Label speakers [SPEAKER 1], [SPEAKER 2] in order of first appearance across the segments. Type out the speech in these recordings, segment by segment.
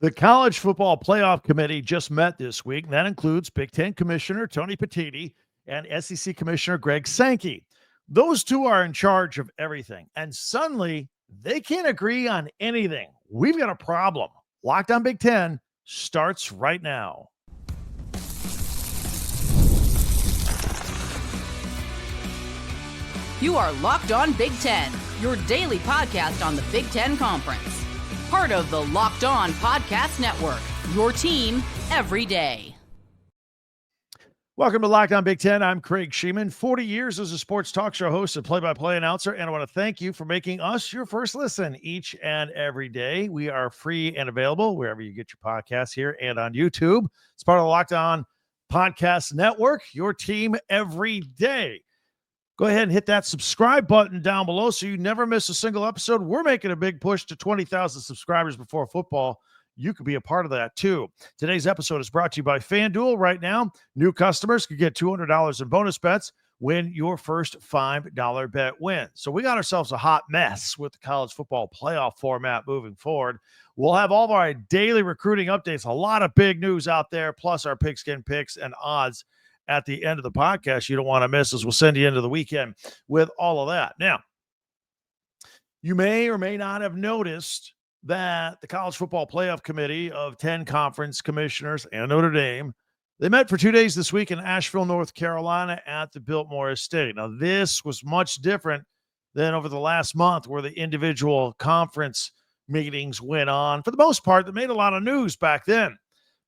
[SPEAKER 1] The College Football Playoff Committee just met this week, and that includes Big Ten Commissioner Tony Petitti and SEC Commissioner Greg Sankey. Those two are in charge of everything, and suddenly they can't agree on anything. We've got a problem. Locked on Big Ten starts right now.
[SPEAKER 2] You are Locked On Big Ten, your daily podcast on the Big Ten Conference. Part of the Locked On Podcast Network, your team every day.
[SPEAKER 1] Welcome to Locked On Big Ten. I'm Craig Sheeman, 40 years as a sports talk show host and play-by-play announcer, and I want to thank you for making us your first listen each and every day. We are free and available wherever you get your podcasts here and on YouTube. It's part of the Locked On Podcast Network, your team every day. Go ahead and hit that subscribe button down below so you never miss a single episode. We're making a big push to 20,000 subscribers before football. You could be a part of that too. Today's episode is brought to you by FanDuel. Right now, new customers can get $200 in bonus bets when your first $5 bet wins. So we got ourselves a hot mess with the college football playoff format moving forward. We'll have all of our daily recruiting updates, a lot of big news out there, plus our pigskin picks and odds at the end of the podcast you don't want to miss, as we'll send you into the weekend with all of that. Now, you may or may not have noticed that the College Football Playoff Committee of 10 conference commissioners and Notre Dame, they met for 2 days this week in Asheville, North Carolina at the Biltmore Estate. Now, this was much different than over the last month where the individual conference meetings went on. For the most part, that made a lot of news back then,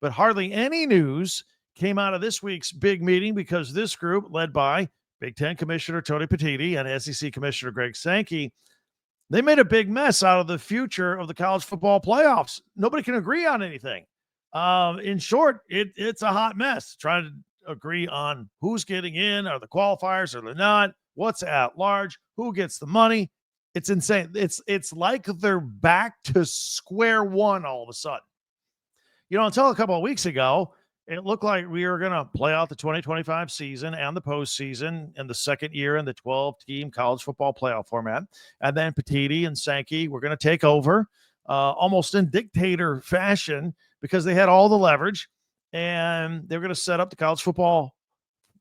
[SPEAKER 1] but hardly any news came out of this week's big meeting because this group, led by Big Ten Commissioner Tony Petitti and SEC Commissioner Greg Sankey, they made a big mess out of the future of the college football playoffs. Nobody can agree on anything. In short, it's a hot mess trying to agree on who's getting in, are the qualifiers, or they're not, what's at large, who gets the money. It's insane. It's like they're back to square one all of a sudden. You know, until a couple of weeks ago, it looked like we were going to play out the 2025 season and the postseason in the second year in the 12-team college football playoff format. And then Petitti and Sankey were going to take over almost in dictator fashion because they had all the leverage, and they were going to set up the college football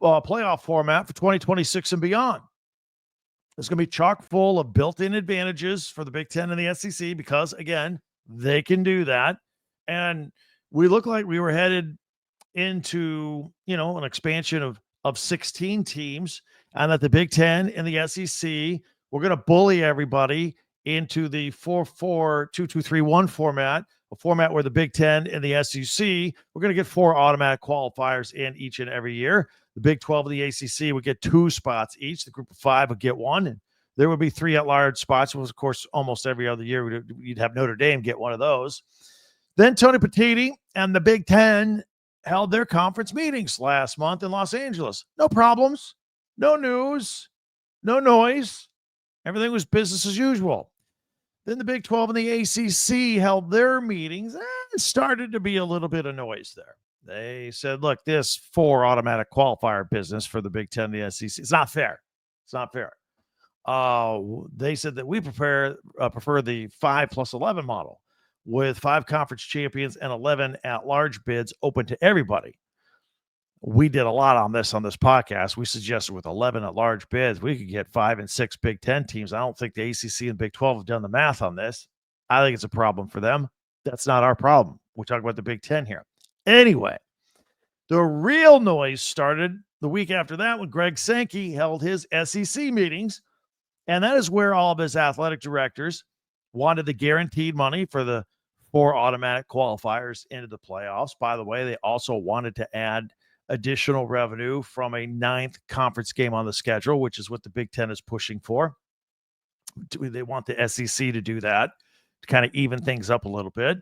[SPEAKER 1] playoff format for 2026 and beyond. It's going to be chock full of built-in advantages for the Big Ten and the SEC because, again, they can do that. And we look like we were headed into, an expansion of 16 teams, and that the Big Ten and the SEC were going to bully everybody into the 4-4-2-2-3-1 format, a format where the Big Ten and the SEC were going to get 4 automatic qualifiers in each and every year. The Big 12 and the ACC would get 2 spots each. The group of 5 would get 1, and there would be 3 at-large spots. It was, of course, almost every other year you'd have Notre Dame get one of those. Then Tony Petitti and the Big Ten held their conference meetings last month in Los Angeles. No problems, no news, no noise. Everything was business as usual. Then the Big 12 and the ACC held their meetings. It started to be a little bit of noise there. They said, look, this 4 automatic qualifier business for the Big Ten and the SEC, it's not fair. It's not fair. They said that we prefer the 5+11 model, with 5 conference champions and 11 at-large bids open to everybody. We did a lot on this podcast. We suggested with 11 at-large bids, we could get 5 and 6 Big Ten teams. I don't think the ACC and Big 12 have done the math on this. I think it's a problem for them. That's not our problem. We're talking about the Big Ten here. Anyway, the real noise started the week after that when Greg Sankey held his SEC meetings, and that is where all of his athletic directors wanted the guaranteed money for the 4 automatic qualifiers into the playoffs. By the way, they also wanted to add additional revenue from a 9th conference game on the schedule, which is what the Big Ten is pushing for. They want the SEC to do that to kind of even things up a little bit.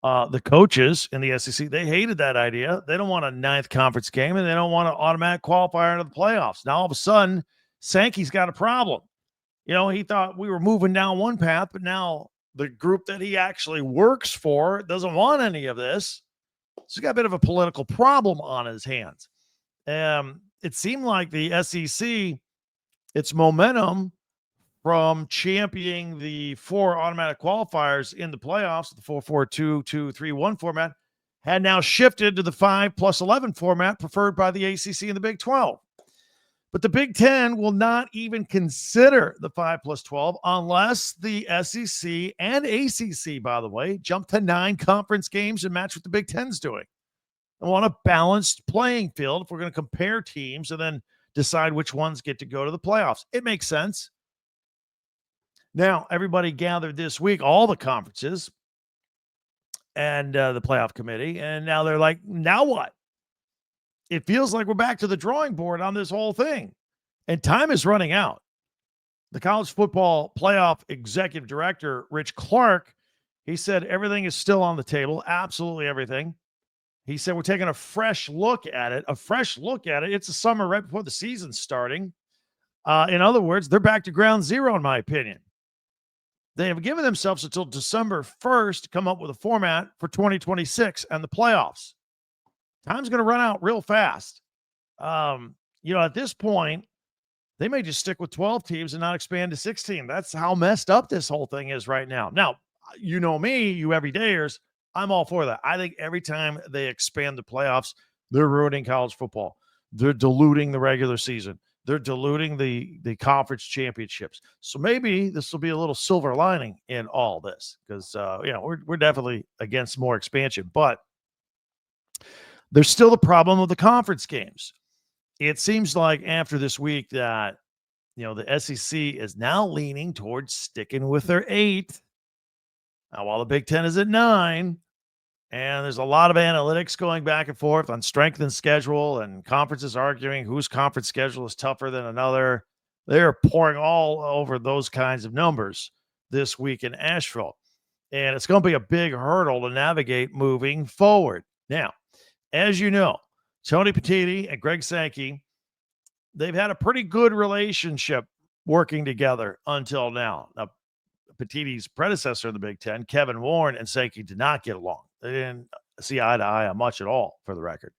[SPEAKER 1] The coaches in the SEC, they hated that idea. They don't want a 9th conference game, and they don't want an automatic qualifier into the playoffs. Now, all of a sudden, Sankey's got a problem. He thought we were moving down one path, but now the group that he actually works for doesn't want any of this. So he's got a bit of a political problem on his hands. It seemed like the SEC, its momentum from championing the 4 automatic qualifiers in the playoffs, the 4-4-2-2-3-1 format, had now shifted to the 5+11 format preferred by the ACC and the Big 12. But the Big 10 will not even consider the 5+12 unless the SEC and ACC, by the way, jump to 9 conference games and match what the Big 10's doing. I want a balanced playing field if we're going to compare teams and then decide which ones get to go to the playoffs. It makes sense. Now, everybody gathered this week, all the conferences and the playoff committee, and now they're like, now what? It feels like we're back to the drawing board on this whole thing, and time is running out. The college football playoff executive director, Rich Clark, he said everything is still on the table, absolutely everything. He said we're taking a fresh look at it. It's a summer right before the season's starting. In other words, they're back to ground zero, in my opinion. They have given themselves until December 1st to come up with a format for 2026 and the playoffs. Time's going to run out real fast. At this point, they may just stick with 12 teams and not expand to 16. That's how messed up this whole thing is right now. Now, you know me, you everydayers, I'm all for that. I think every time they expand the playoffs, they're ruining college football. They're diluting the regular season. They're diluting the conference championships. So maybe this will be a little silver lining in all this because, we're definitely against more expansion. But there's still the problem of the conference games. It seems like after this week that, the SEC is now leaning towards sticking with their 8. Now, while the Big 10 is at 9, and there's a lot of analytics going back and forth on strength and schedule and conferences arguing whose conference schedule is tougher than another. They're pouring all over those kinds of numbers this week in Asheville. And it's going to be a big hurdle to navigate moving forward. Now, as you know, Tony Petitti and Greg Sankey, they've had a pretty good relationship working together until now. Now, Petitti's predecessor in the Big Ten, Kevin Warren, and Sankey did not get along. They didn't see eye to eye on much at all, for the record.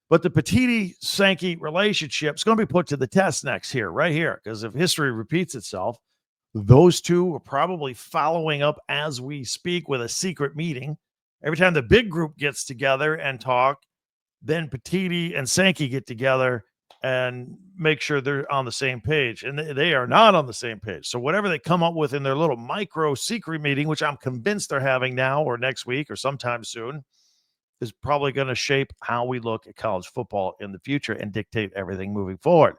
[SPEAKER 1] But the Petitti-Sankey relationship is going to be put to the test right here, because if history repeats itself, those two are probably following up as we speak with a secret meeting. Every time the big group gets together and talk, then Petitti and Sankey get together and make sure they're on the same page. And they are not on the same page. So whatever they come up with in their little micro secret meeting, which I'm convinced they're having now or next week or sometime soon, is probably going to shape how we look at college football in the future and dictate everything moving forward.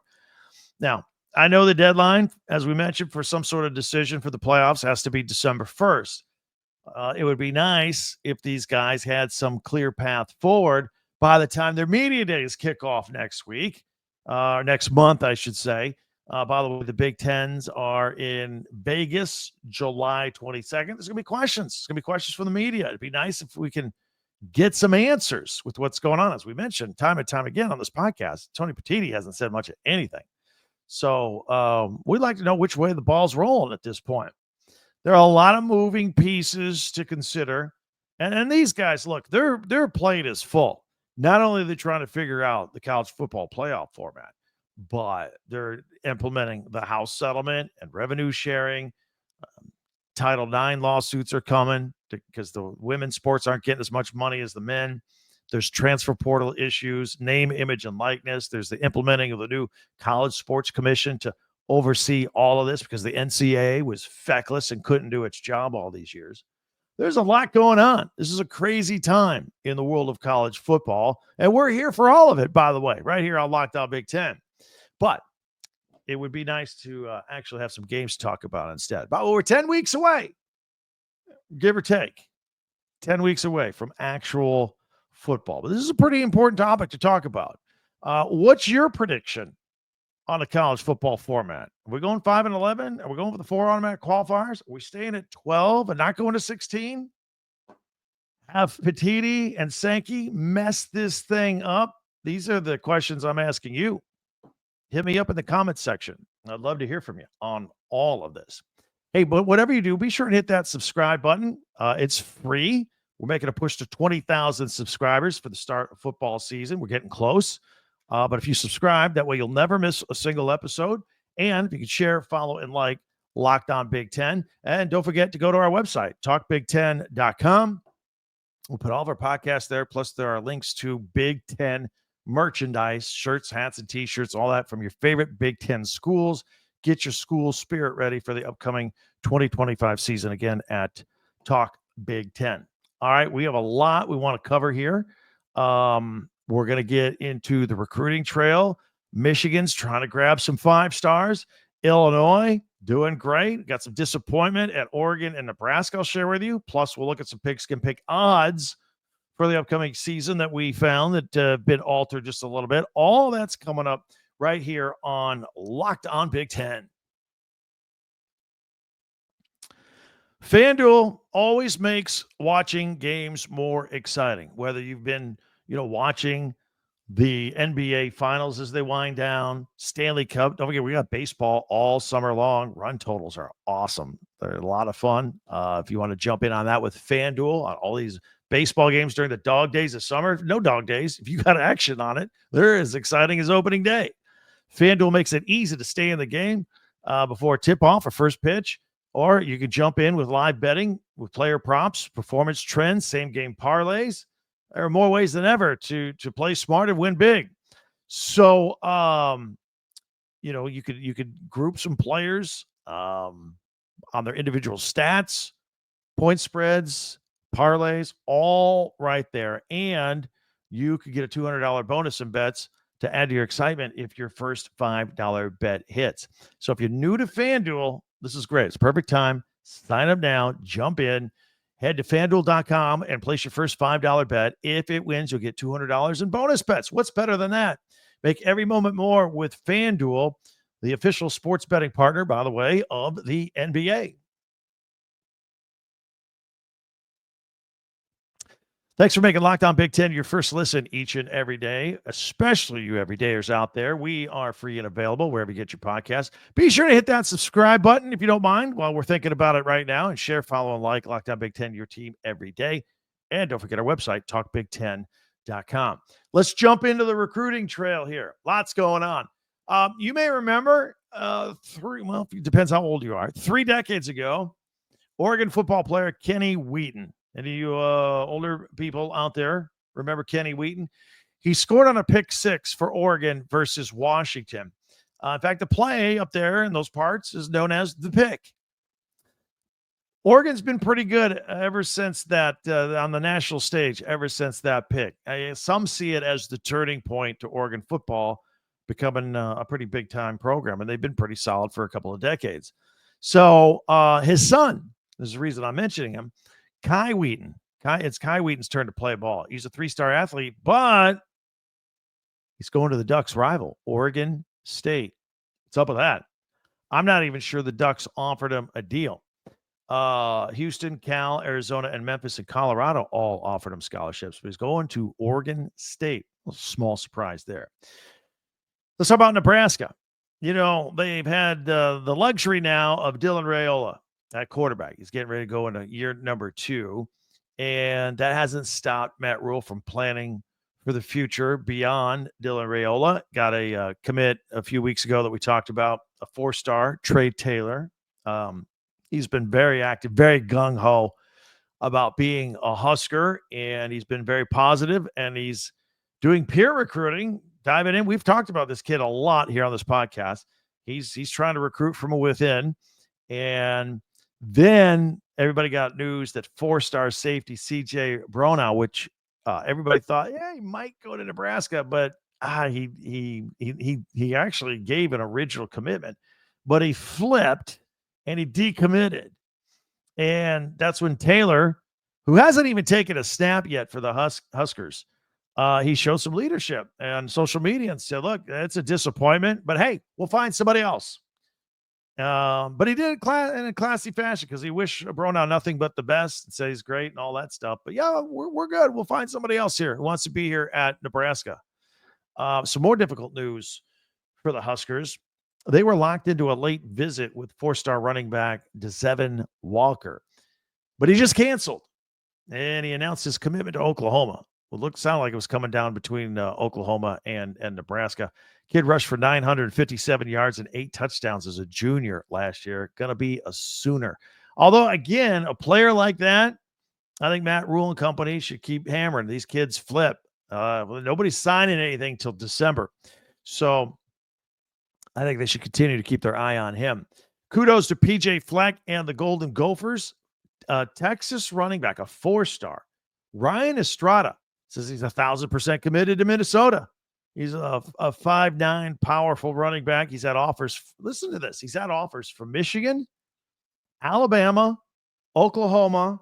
[SPEAKER 1] Now, I know the deadline, as we mentioned, for some sort of decision for the playoffs has to be December 1st. It would be nice if these guys had some clear path forward by the time their media days kick off next week. Next month, I should say. By the way, the Big Tens are in Vegas, July 22nd. There's going to be questions. There's going to be questions from the media. It'd be nice if we can get some answers with what's going on. As we mentioned time and time again on this podcast, Tony Petitti hasn't said much of anything. So we'd like to know which way the ball's rolling at this point. There are a lot of moving pieces to consider. And these guys, look, their plate is full. Not only are they trying to figure out the college football playoff format, but they're implementing the House settlement and revenue sharing. Title IX lawsuits are coming because the women's sports aren't getting as much money as the men. There's transfer portal issues, name, image, and likeness. There's the implementing of the new College Sports Commission to oversee all of this because the NCAA was feckless and couldn't do its job all these years. There's a lot going on. This is a crazy time in the world of college football, and we're here for all of it, by the way, right here on Locked On Big Ten. But it would be nice to actually have some games to talk about instead. But we're 10 weeks away, give or take, 10 weeks away from actual football. But this is a pretty important topic to talk about. What's your prediction on a college football format? Are we going 5-11? Are we going for the 4 automatic qualifiers? Are we staying at 12 and not going to 16? Have Petitti and Sankey mess this thing up? These are the questions I'm asking you. Hit me up in the comments section. I'd love to hear from you on all of this. Hey, but whatever you do, be sure to hit that subscribe button. It's free. We're making a push to 20,000 subscribers for the start of football season. We're getting close. But if you subscribe, that way you'll never miss a single episode. And if you can share, follow, and like Locked On Big Ten. And don't forget to go to our website, talkbig10.com. We'll put all of our podcasts there. Plus, there are links to Big Ten merchandise, shirts, hats, and T-shirts, all that from your favorite Big Ten schools. Get your school spirit ready for the upcoming 2025 season again at Talk Big Ten. All right, we have a lot we want to cover here. We're going to get into the recruiting trail. Michigan's trying to grab some 5 stars. Illinois doing great. Got some disappointment at Oregon and Nebraska I'll share with you. Plus, we'll look at some pigskin pick odds for the upcoming season that we found that have been altered just a little bit. All that's coming up right here on Locked On Big Ten. FanDuel always makes watching games more exciting. Whether you've been, watching the NBA finals as they wind down, Stanley Cup. Don't forget, we got baseball all summer long. Run totals are awesome. They're a lot of fun. If you want to jump in on that with FanDuel on all these baseball games during the dog days of summer, no dog days. If you got action on it, they're as exciting as opening day. FanDuel makes it easy to stay in the game before tip-off or first pitch, or you can jump in with live betting with player props, performance trends, same-game parlays. There are more ways than ever to play smart and win big. So, you could group some players on their individual stats, point spreads, parlays, all right there. And you could get a $200 bonus in bets to add to your excitement if your first $5 bet hits. So if you're new to FanDuel, this is great. It's a perfect time. Sign up now, jump in, head to FanDuel.com and place your first $5 bet. If it wins, you'll get $200 in bonus bets. What's better than that? Make every moment more with FanDuel, the official sports betting partner, by the way, of the NBA. Thanks for making Locked On Big Ten your first listen each and every day, especially you everydayers out there. We are free and available wherever you get your podcast. Be sure to hit that subscribe button if you don't mind while we're thinking about it right now, and share, follow, and like Locked On Big Ten, your team every day. And don't forget our website, talkbig10.com. Let's jump into the recruiting trail here. Lots going on. You may remember it depends how old you are. 3 decades ago, Oregon football player Kenny Wheaton. Any of you older people out there remember Kenny Wheaton? He scored on a pick 6 for Oregon versus Washington. In fact, the play up there in those parts is known as the pick. Oregon's been pretty good ever since that on the national stage, ever since that pick. Some see it as the turning point to Oregon football becoming a pretty big-time program, and they've been pretty solid for a couple of decades. So his son, there's a reason I'm mentioning him, Kai Wheaton. It's Kai Wheaton's turn to play ball. He's a 3-star athlete, but he's going to the Ducks' rival, Oregon State. What's up with that? I'm not even sure the Ducks offered him a deal. Houston, Cal, Arizona, and Memphis and Colorado all offered him scholarships, but he's going to Oregon State. A small surprise there. Let's talk about Nebraska. They've had the luxury now of Dylan Raiola at quarterback. He's getting ready to go into year number 2, and that hasn't stopped Matt Rule from planning for the future beyond Dylan Raiola. Got a commit a few weeks ago that we talked about, a 4-star, Trey Taylor. He's been very active, very gung-ho about being a Husker, and he's been very positive, and he's doing peer recruiting, diving in. We've talked about this kid a lot here on this podcast. He's trying to recruit from within, and then everybody got news that 4-star safety CJ Bronow, which everybody thought, he might go to Nebraska, but he actually gave an original commitment, but he flipped and he decommitted. And that's when Taylor, who hasn't even taken a snap yet for the Huskers, he showed some leadership on social media and said, look, it's a disappointment, but hey, we'll find somebody else. But he did it in a classy fashion because he wished Bronow nothing but the best and said he's great and all that stuff. But yeah, we're good. We'll find somebody else here who wants to be here at Nebraska. Some more difficult news for the Huskers. They were locked into a late visit with 4-star running back Devin Walker, but he just canceled, and he announced his commitment to Oklahoma. sounded like it was coming down between Oklahoma and Nebraska. Kid rushed for 957 yards and 8 touchdowns as a junior last year. Going to be a Sooner. Although, again, a player like that, I think Matt Rule and company should keep hammering. These kids flip. Nobody's signing anything till December. So I think they should continue to keep their eye on him. Kudos to PJ Fleck and the Golden Gophers. Texas running back, a 4-star, Ryan Estrada, says he's 1,000% committed to Minnesota. He's a 5'9", powerful running back. He's had offers. Listen to this. He's had offers from Michigan, Alabama, Oklahoma,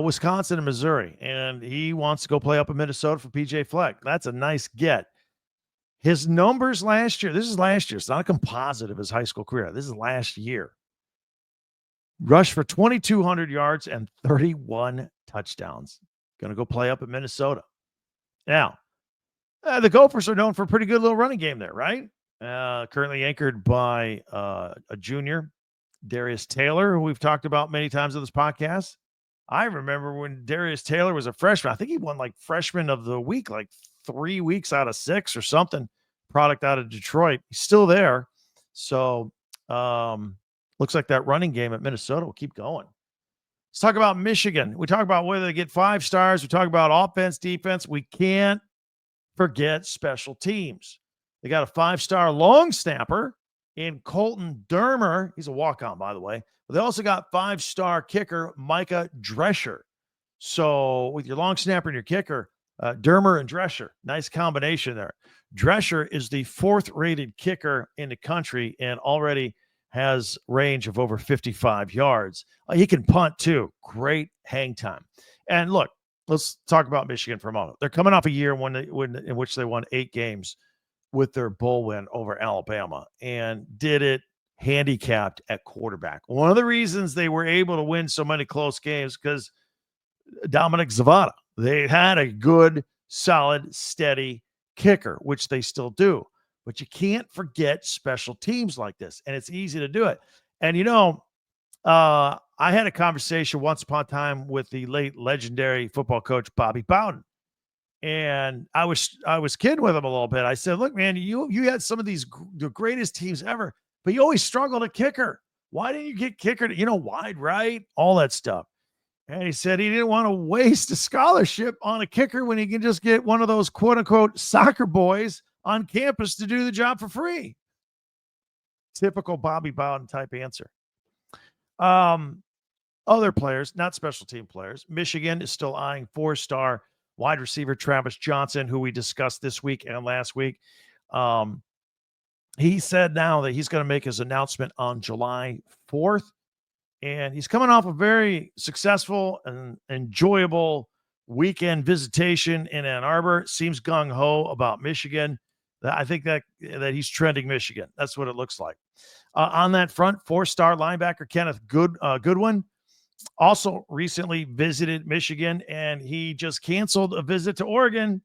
[SPEAKER 1] Wisconsin, and Missouri. And he wants to go play up in Minnesota for PJ Fleck. That's a nice get. His numbers last year, this is last year. It's not a composite of his high school career. This is last year. Rushed for 2,200 yards and 31 touchdowns. Going to go play up at Minnesota. Now, the Gophers are known for a pretty good little running game there, right? Currently anchored by a junior, Darius Taylor, who we've talked about many times on this podcast. I remember when Darius Taylor was a freshman. I think he won like freshman of the week, like 3 weeks out of 6 or something. Product out of Detroit. He's still there. So looks like that running game at Minnesota will keep going. Let's talk about Michigan. We talk about whether they get 5 stars. We talk about offense, defense. We can't forget special teams. They got a 5-star long snapper in Colton Dermer. He's a walk-on, by the way. But they also got 5-star kicker Micah Drescher. So with your long snapper and your kicker, Dermer and Drescher, nice combination there. Drescher is the 4th-rated kicker in the country and already has range of over 55 yards. He can punt too. Great hang time. And look, let's talk about Michigan for a moment. They're coming off a year in which they won 8 games with their bowl win over Alabama and did it handicapped at quarterback. One of the reasons they were able to win so many close games because Dominic Zavada. They had a good, solid, steady kicker, which they still do. But you can't forget special teams like this, and it's easy to do it. And, I had a conversation once upon a time with the late legendary football coach Bobby Bowden. And I was kidding with him a little bit. I said, look, man, you had some of the greatest teams ever, but you always struggled at kicker. Why didn't you get kicker to, wide right, all that stuff? And he said he didn't want to waste a scholarship on a kicker when he can just get one of those quote unquote soccer boys on campus to do the job for free. Typical Bobby Bowden type answer. Other players, not special team players. Michigan is still eyeing 4-star wide receiver Travis Johnson, who we discussed this week and last week. He said now that he's going to make his announcement on July 4th. And he's coming off a very successful and enjoyable weekend visitation in Ann Arbor. Seems gung-ho about Michigan. I think that he's trending Michigan. That's what it looks like. On that front, 4-star linebacker Kenneth Goodwin also recently visited Michigan, and he just canceled a visit to Oregon.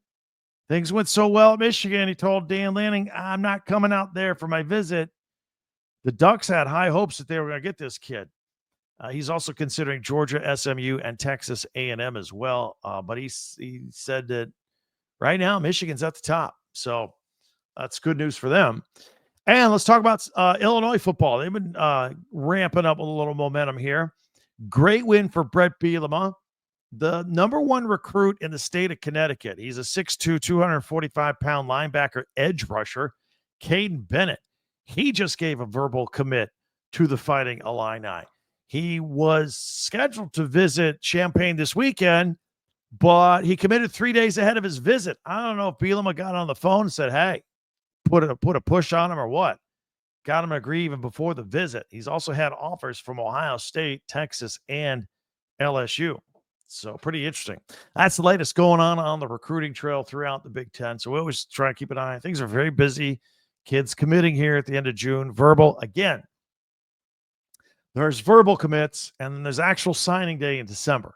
[SPEAKER 1] Things went so well at Michigan, he told Dan Lanning, I'm not coming out there for my visit. The Ducks had high hopes that they were going to get this kid. He's also considering Georgia, SMU, and Texas A&M as well. But he said that right now Michigan's at the top. So that's good news for them. And let's talk about Illinois football. They've been ramping up a little momentum here. Great win for Brett Bielema, the number 1 recruit in the state of Connecticut. He's a 6'2", 245-pound linebacker edge rusher, Caden Bennett. He just gave a verbal commit to the Fighting Illini. He was scheduled to visit Champaign this weekend, but he committed 3 days ahead of his visit. I don't know if Bielema got on the phone and said, hey, put a push on him or what. Got him to agree even before the visit. He's also had offers from Ohio State, Texas, and LSU. So pretty interesting. That's the latest going on the recruiting trail throughout the Big Ten. So we always try to keep an eye on. Things are very busy. Kids committing here at the end of June. Verbal, again, there's verbal commits, and then there's actual signing day in December.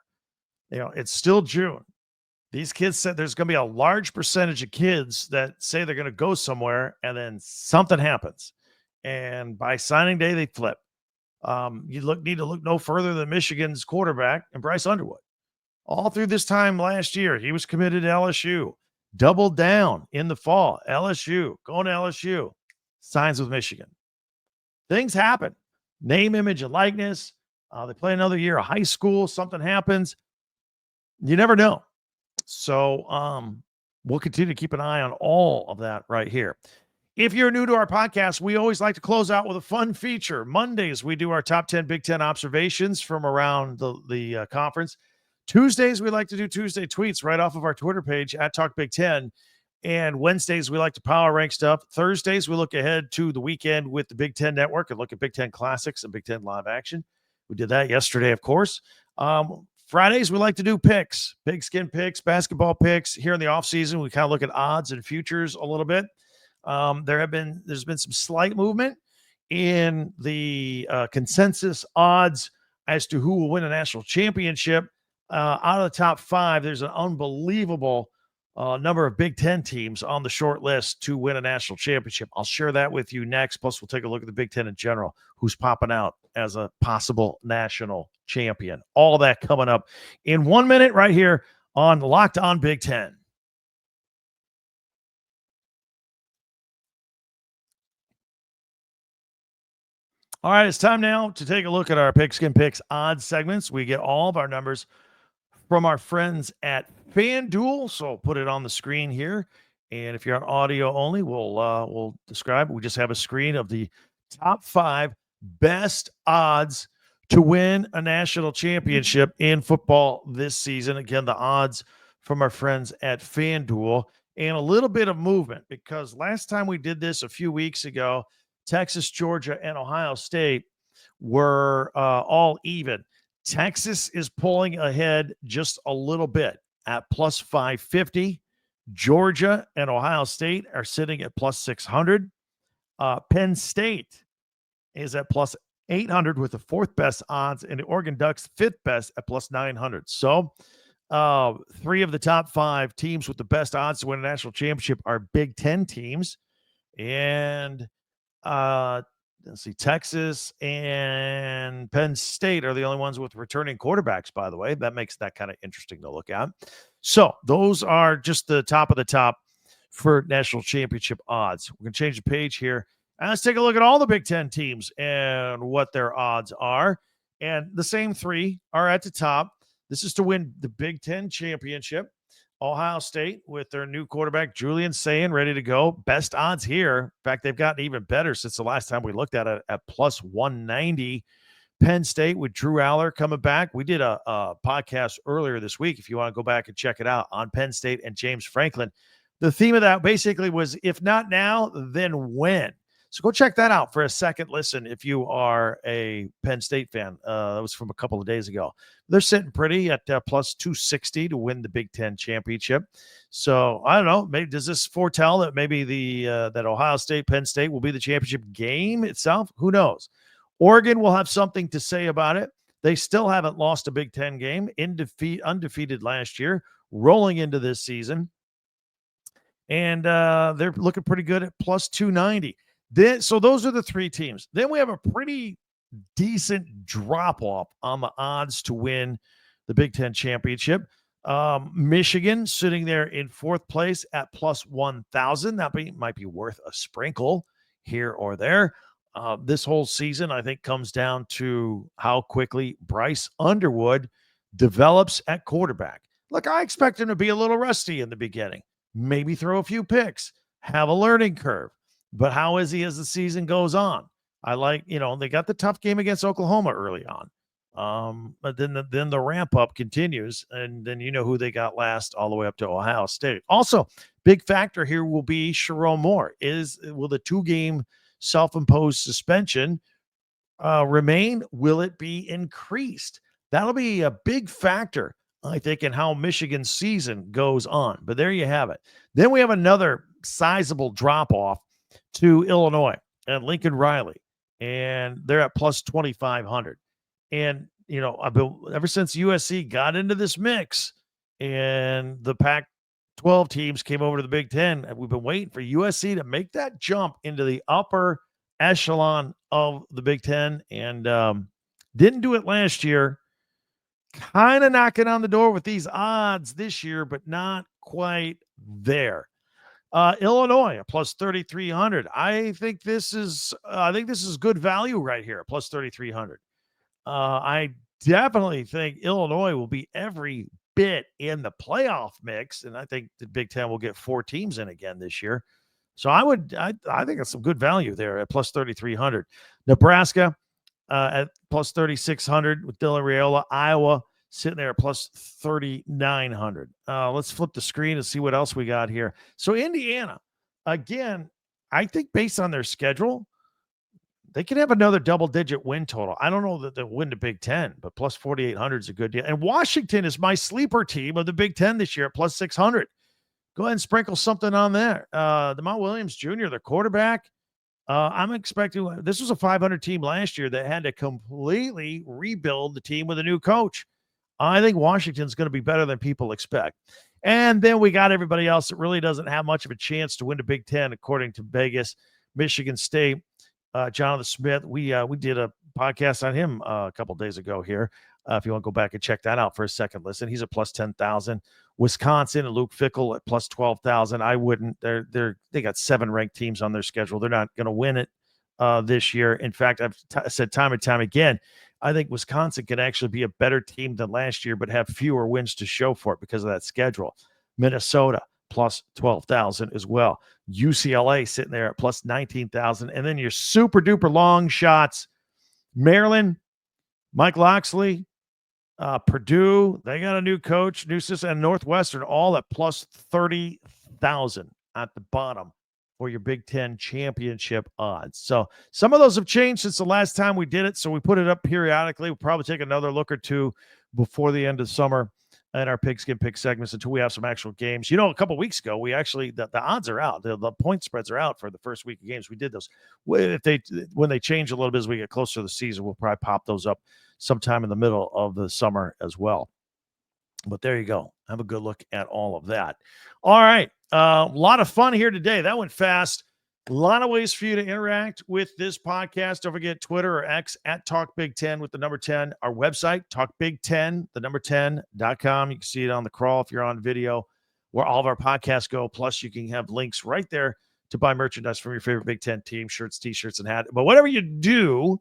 [SPEAKER 1] It's still June. These kids said there's going to be a large percentage of kids that say they're going to go somewhere, and then something happens. And by signing day, they flip. You need to look no further than Michigan's quarterback and Bryce Underwood. All through this time last year, he was committed to LSU, doubled down in the fall. LSU, going to LSU, signs with Michigan. Things happen. Name, image, and likeness. They play another year of high school. Something happens. You never know. So we'll continue to keep an eye on all of that right here. If you're new to our podcast, we always like to close out with a fun feature. Mondays, we do our top 10 Big Ten observations from around the conference. Tuesdays, we like to do Tuesday tweets right off of our Twitter page at Talk Big Ten. And Wednesdays, we like to power rank stuff. Thursdays, we look ahead to the weekend with the Big Ten Network and look at Big Ten Classics and Big Ten Live Action. We did that yesterday, of course. Fridays, we like to do picks, pigskin picks, basketball picks. Here in the offseason, we kind of look at odds and futures a little bit. There's been some slight movement in the consensus odds as to who will win a national championship. Out of the top 5, there's an unbelievable number of Big Ten teams on the short list to win a national championship. I'll share that with you next. Plus, we'll take a look at the Big Ten in general, who's popping out as a possible national champion. All that coming up in 1 minute right here on Locked On Big Ten. All right, it's time now to take a look at our Pigskin Picks odds segments. We get all of our numbers from our friends at FanDuel. So I'll put it on the screen here. And if you're on audio only, we'll describe it. We just have a screen of the top 5 best odds to win a national championship in football this season. Again, the odds from our friends at FanDuel, and a little bit of movement because last time we did this a few weeks ago, Texas, Georgia, and Ohio State were all even. Texas is pulling ahead just a little bit at plus 550. Georgia and Ohio State are sitting at plus 600. Penn State is at plus 800 with the 4th best odds, and the Oregon Ducks 5th best at plus 900. So 3 of the top 5 teams with the best odds to win a national championship are Big Ten teams. And let's see, Texas and Penn State are the only ones with returning quarterbacks, by the way. That makes that kind of interesting to look at. So those are just the top of the top for national championship odds. We're going to change the page here. And let's take a look at all the Big Ten teams and what their odds are. And the same 3 are at the top. This is to win the Big Ten championship. Ohio State with their new quarterback, Julian Sayin, ready to go. Best odds here. In fact, they've gotten even better since the last time we looked at it at plus 190. Penn State with Drew Aller coming back. We did a podcast earlier this week, if you want to go back and check it out, on Penn State and James Franklin. The theme of that basically was, if not now, then when? So go check that out for a second listen if you are a Penn State fan. That was from a couple of days ago. They're sitting pretty at plus 260 to win the Big Ten championship. So I don't know. Maybe does this foretell that maybe that Ohio State, Penn State will be the championship game itself? Who knows? Oregon will have something to say about it. They still haven't lost a Big Ten game, undefeated last year, rolling into this season. And they're looking pretty good at plus 290. So those are the 3 teams. Then we have a pretty decent drop-off on the odds to win the Big Ten championship. Michigan sitting there in 4th place at plus 1,000. That might be worth a sprinkle here or there. This whole season, I think, comes down to how quickly Bryce Underwood develops at quarterback. Look, I expect him to be a little rusty in the beginning. Maybe throw a few picks, have a learning curve. But how is he as the season goes on? I like, they got the tough game against Oklahoma early on. But then the ramp up continues, and then who they got last all the way up to Ohio State. Also, big factor here will be Sherrone Moore. Will the 2-game self-imposed suspension remain? Will it be increased? That'll be a big factor, I think, in how Michigan's season goes on. But there you have it. Then we have another sizable drop-off to Illinois and Lincoln Riley, and they're at plus 2,500. And, I've been, ever since USC got into this mix and the Pac-12 teams came over to the Big Ten, we've been waiting for USC to make that jump into the upper echelon of the Big Ten, and didn't do it last year. kind of knocking on the door with these odds this year, but not quite there. Illinois, a plus 3,300. I think this is good value right here, plus 3,300. I definitely think Illinois will be every bit in the playoff mix, and I think the Big Ten will get 4 teams in again this year. So I think it's some good value there at plus 3,300. Nebraska at plus 3,600 with Dylan Raiola. Iowa sitting there at plus 3,900. Let's flip the screen and see what else we got here. So Indiana, again, I think based on their schedule, they can have another double-digit win total. I don't know that they'll win the Big Ten, but plus 4,800 is a good deal. And Washington is my sleeper team of the Big Ten this year at plus 600. Go ahead and sprinkle something on there. DeMont Williams Jr., their quarterback, I'm expecting – this was a 500 team last year that had to completely rebuild the team with a new coach. I think Washington's going to be better than people expect. And then we got everybody else that really doesn't have much of a chance to win the Big Ten, according to Vegas. Michigan State, Jonathan Smith. We did a podcast on him a couple of days ago here. If you want to go back and check that out for a second listen, he's at plus 10,000. Wisconsin and Luke Fickell at plus 12,000. I wouldn't. They got 7 ranked teams on their schedule. They're not going to win it this year. In fact, I've said time and time again, I think Wisconsin could actually be a better team than last year, but have fewer wins to show for it because of that schedule. Minnesota plus 12,000 as well. UCLA sitting there at plus 19,000. And then your super duper long shots, Maryland, Mike Loxley, Purdue, they got a new coach, new system, and Northwestern all at plus 30,000 at the bottom for your Big Ten championship odds. So some of those have changed since the last time we did it. So we put it up periodically. We'll probably take another look or two before the end of summer in our pigskin pick segments until we have some actual games. You know, a couple of weeks ago, we actually, the odds are out. The point spreads are out for the first week of games. We did those. When they change a little bit as we get closer to the season, we'll probably pop those up sometime in the middle of the summer as well. But there you go. Have a good look at all of that. All right. A lot of fun here today. That went fast. A lot of ways for you to interact with this podcast. Don't forget Twitter or X at Talk Big 10 with the number 10. Our website, talkbig10, the number 10.com. You can see it on the crawl if you're on video, where all of our podcasts go. Plus, you can have links right there to buy merchandise from your favorite Big 10 team, shirts, T-shirts, and hats. But whatever you do,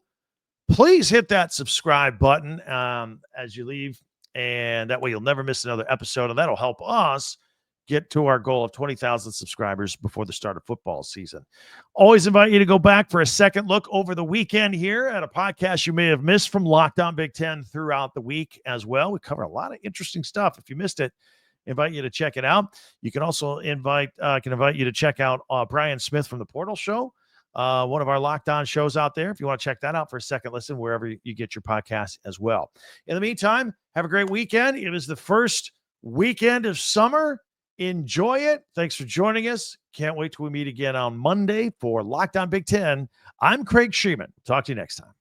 [SPEAKER 1] please hit that subscribe button as you leave. And that way you'll never miss another episode. And that'll help us get to our goal of 20,000 subscribers before the start of football season. Always invite you to go back for a second look over the weekend here at a podcast you may have missed from Locked On Big Ten throughout the week as well. We cover a lot of interesting stuff. If you missed it, invite you to check it out. You can also invite you to check out Brian Smith from the Portal Show, one of our Locked On shows out there. If you want to check that out for a second listen, wherever you get your podcast as well. In the meantime, have a great weekend. It is the first weekend of summer. Enjoy it. Thanks for joining us. Can't wait till we meet again on Monday for Locked On Big Ten. I'm Craig Sheeman. Talk to you next time.